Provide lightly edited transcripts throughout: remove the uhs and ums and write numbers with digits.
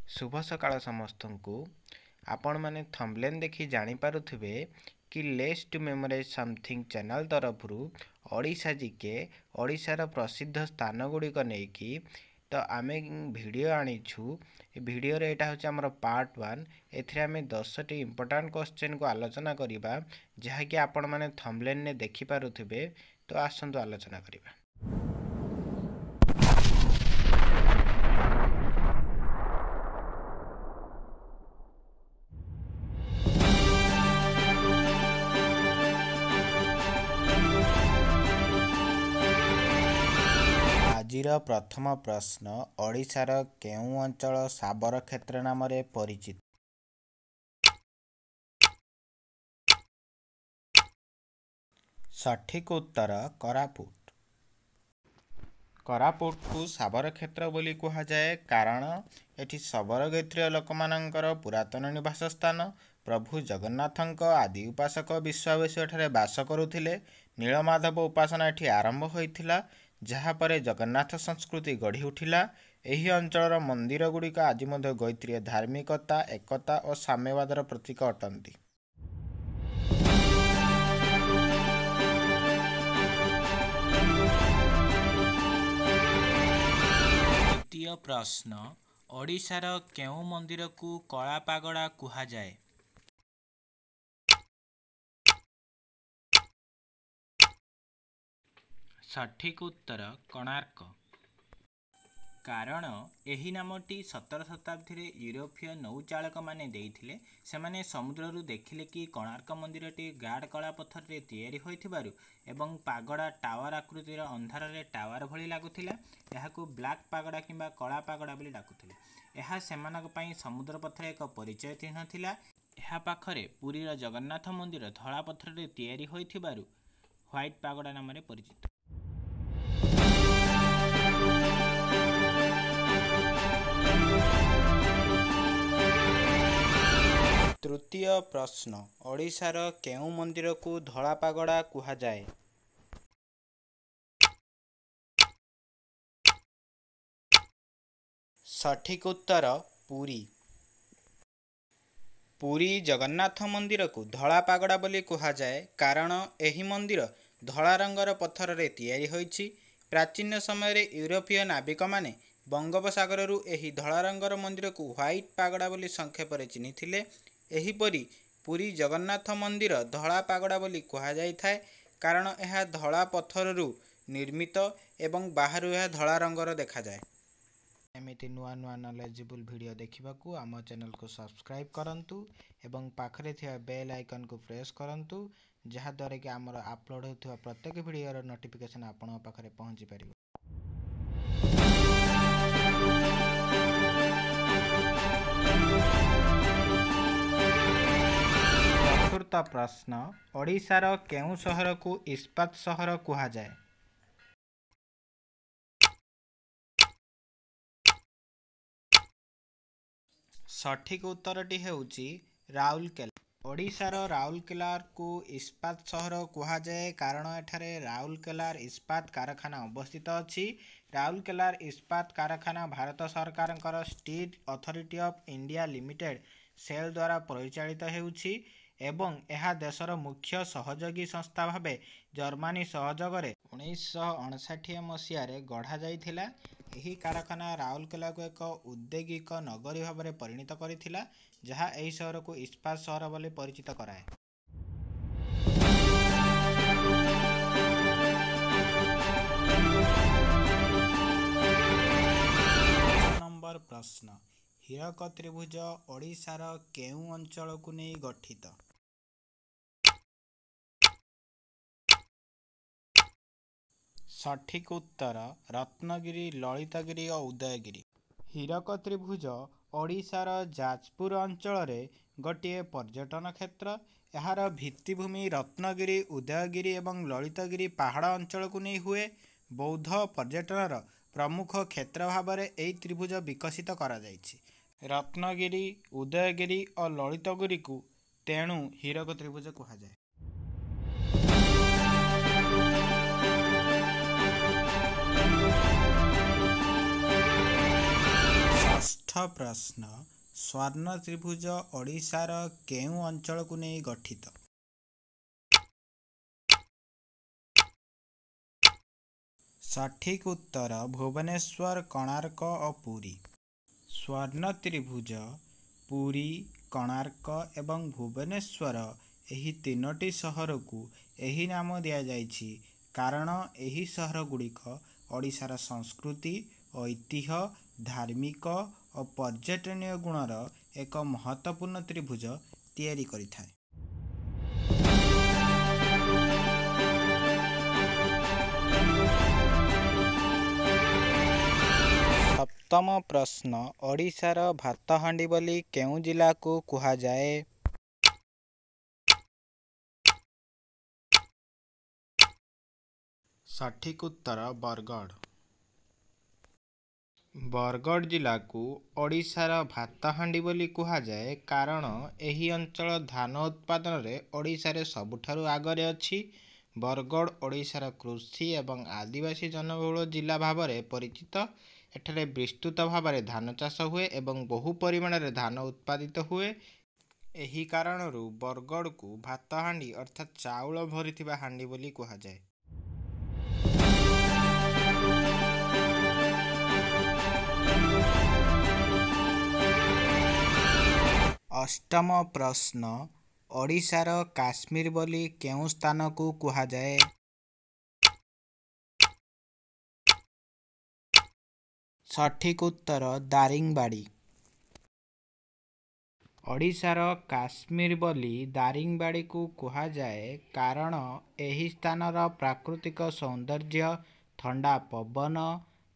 शुभ सकाळ समस्तଙ୍କୁ। आपण माने थंबनेल देखि जानी पारुथिबे कि let's to memorize something channel तरफरु ओडिशा जीके ओडिशार प्रसिद्ध स्थान गुड़िक नेकी तो आमे वीडियो आनीछु। वीडियो रे एटा होचे हमर पार्ट 1। एथिरे आमे 10 टी इंपोर्टेंट क्वेश्चन को आलोचना करिबा जहा कि आपण माने थंबनेल ने देखि पारुथिबे। तो आसंतु आलोचना करिबा। आजिर प्रथम प्रश्न, ओडिशार केउ अंचल साबर क्षेत्र नाम रे परिचित? सठिक उत्तर कोरापुट। कोरापुट को साबर क्षेत्र बोली कहा जाए कारण एठी शबर गोत्रीय लोकमानंकर पुरातन निवास स्थान। प्रभु जगन्नाथଙ୍କ आदि उपासक विश्वावेश एठारे बास करुथिले। नीलमाधव उपासना एठी आरंभ होइथिला, जहा परे जगन्नाथ संस्कृति गढ़ी उठिला। एही अंचलर मंदिर गुड़िक आज मध्य गोत्रीय धार्मिकता, एकता और साम्यवादर प्रतीक अटंती। द्वितीय प्रश्न, ओडिशार केउ मंदिर को कला पागड़ा कहा जाए? सठिक उत्तर कोणार्क। कारण एही नामटी 17 शताब्दी रे यूरोपीय नौचालक माने देइथिले। सेमाने समुद्ररू देखिले कि कोणार्क मंदिरटी गाढ़ कला पत्थर रे तैयारी होइथिबारु एवं पागड़ा टावर आकृतिर अंधार रे टावर भली लागुथिला। एहाकू ब्लैक पागड़ा किंबा कला पागड़ा बोली डाकुथिले। एहा सेमानक पई समुद्र पथर एक परिचय चिन्ह थिला। एहा पाखरे पुरीर जगन्नाथ मंदिर धला पत्थर रे तैयारी होइथिबारु व्हाइट पागड़ा नाम रे परिचित। तृतीय प्रश्न, ओडिशार केउ मंदिर को धला पागड़ा कहा जाए? सठिक उत्तर पुरी। पुरी जगन्नाथ मंदिर को धला पागड़ा बोली कहा जाए कारण एही मंदिर धला रंगर पत्थर रे तैयारी होइछि। प्राचीन समय रे यूरोपीय नाविक माने बंगोपसागररू एही धला रंगर मंदिर को व्हाइट पागड़ा बोली संक्षेप रे चिन्हिथिले। एहीपरि पुरी जगन्नाथ मंदिर धला पागड़ा बोली कहा जाय थाए कारण यह धला पत्थररू निर्मित एवं बाहरु यह धला रंगर देखा जाए। एमिति नुआ नुआ नॉलेजेबल वीडियो देखिबाकू आम चैनल को सब्सक्राइब करंतु एवं पाखरे थिया बेल आइकन को प्रेस करंतु, जहा द्वारा कि आमर अपलोड होथिबा प्रत्येक वीडियो नोटिफिकेशन आपन पाखरे पहुंची परिबो। चतुर्थ प्रश्न, ओडिशार केउ शहर को इस्पात शहर कहा जाए? सठिक उत्तरटी हेउची राउरकेला। ओडिशार राउरकेला को इस्पात शहर कहा जाए कारण एठारे राउरकेलार इस्पात कारखाना अवस्थित अछि। राउरकेलार इस्पात कारखाना भारत सरकार Steel Authority of India Limited SAIL द्वारा परिचालित हेउछि एवं यह देशर मुख्य सहयोगी संस्था भावे जर्मनी सहयोगरे 1959 मसीह गढ़ा जाइथिला। एही कारखाना राउरकेला को एक औद्योगिक नगरी भाव परिणत करिथिला, जहा एही शहर को इस्पात शहर बोली परिचित कराए। नंबर प्रश्न, हीरक त्रिभुज ओडिशार केउ अंचल को नहीं गठित? सठिक उत्तर रत्नगिरी, ललितगिरी और उदयगिरी। हीरक त्रिभुज ओडिशार जाजपुर अंचल रे गोटे पर्यटन क्षेत्र। यार भित्तिभूमि रत्नगिरी, उदयगिरी एवं ललितगिरी पहाड़ अंचल को नहीं हुए। बौद्ध पर्यटनर प्रमुख क्षेत्र भाव में यह त्रिभुज विकसित करा जाइछि। रत्नगिरी, उदयगिरी और ललितगिरी को तेणु हीरक त्रिभुज कहा जाए। षष्ठ प्रश्न स्वर्ण त्रिभुज ओडिशार केउं अंचल को नहीं गठित? सठिक उत्तर भुवनेश्वर, कोणार्क और पुरी। स्वर्ण त्रिभुज पुरी, कोणार्क एवं भुवनेश्वर एही तीनोटी सहर को एही नाम दिया जाइछि कारण एही सहर गुड़िक ओडिशार संस्कृति, ऐतिह्य, धार्मिक और पर्यटनीय गुणर एक महत्वपूर्ण त्रिभुज तैयारी करिथाए। सप्तम प्रश्न ओडिशार भातहांडी बोली केउं जिला को कुहा जाए? सठिक उत्तर बरगढ़। बरगढ़ जिला को ओडिशार भातहांडी बोली कुहा जाए कारण एही अंचल धान उत्पादन रे ओडिशारे सबुठारु आगरे अछि। बरगढ़ ओडिशार कृषि एवं आदिवासी जनबहुल जिला भावरे परिचित। एठारे विस्तृत भावरे धान चाष हुए एवं बहु परिमाण रे धान उत्पादित हुए। एही कारणरू बरगढ़ को भातहांडी अर्थात चाउल भरिथिबा हांडी बोली कुहा जाए। अष्टम प्रश्न ओडिशार काश्मीर बोली केउं स्थान को कुहा जाए? सठिक उत्तर दारिंगबाड़ी। ओडिशार काश्मीर बोली दारिंगबाड़ी को कुहा जाए कारण एही स्थानर प्राकृतिक सौंदर्य, ठंडा पवन,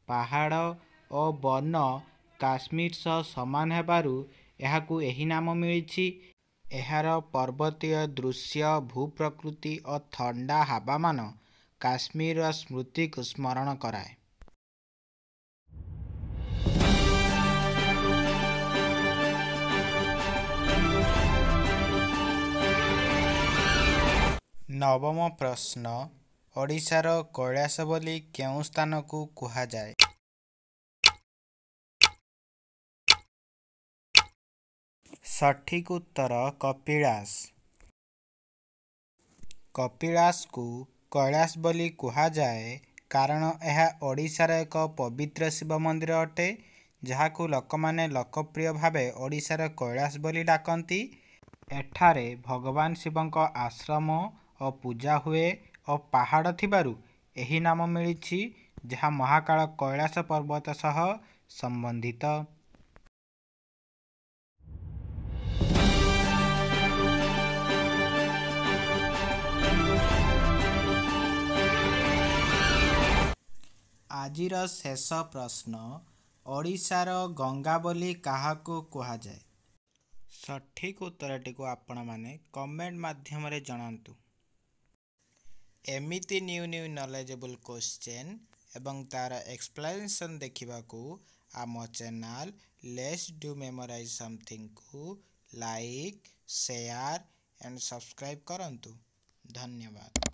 पहाड़ और वन काश्मीर सह समान हेबारु एहाकू एही नाम मिलिछि। एहार पर्वतीय दृश्य, भूप्रकृति और ठंडा हावामान काश्मीर स्मृति को स्मरण कराए। नवम प्रश्न ओडिशार कैलाश बोली केउं स्थान को कुहा जाए? सठिक उत्तर कपिलास। कपिलास को कैलाश बोली कुहा जाए कारण यह ओडिशार एक पवित्र शिव मंदिर अटे जहाकू लोकमाने लोकप्रिय भावे ओडिशार कैलाश बोली डाकंती। एठारे भगवान शिवंक आश्रम और पूजा हुए और पहाड़ थिबारु एही नाम मिलिछि जहा महाकाल कैलाश पर्वत सह संबंधित। आजिर शेष प्रश्न ओडिशार गंगा बोली काहाकू कुहा जाए? सठिक उत्तरटी को आपण माने कमेंट माध्यम रे जणांतु। एमिति न्यू न्यू नॉलेजेबल क्वेश्चन एवं तार एक्सप्लेनेशन देखिबाकू आम channel let's do memorize something को लाइक, शेयर एंड सब्सक्राइब करंतु। धन्यवाद।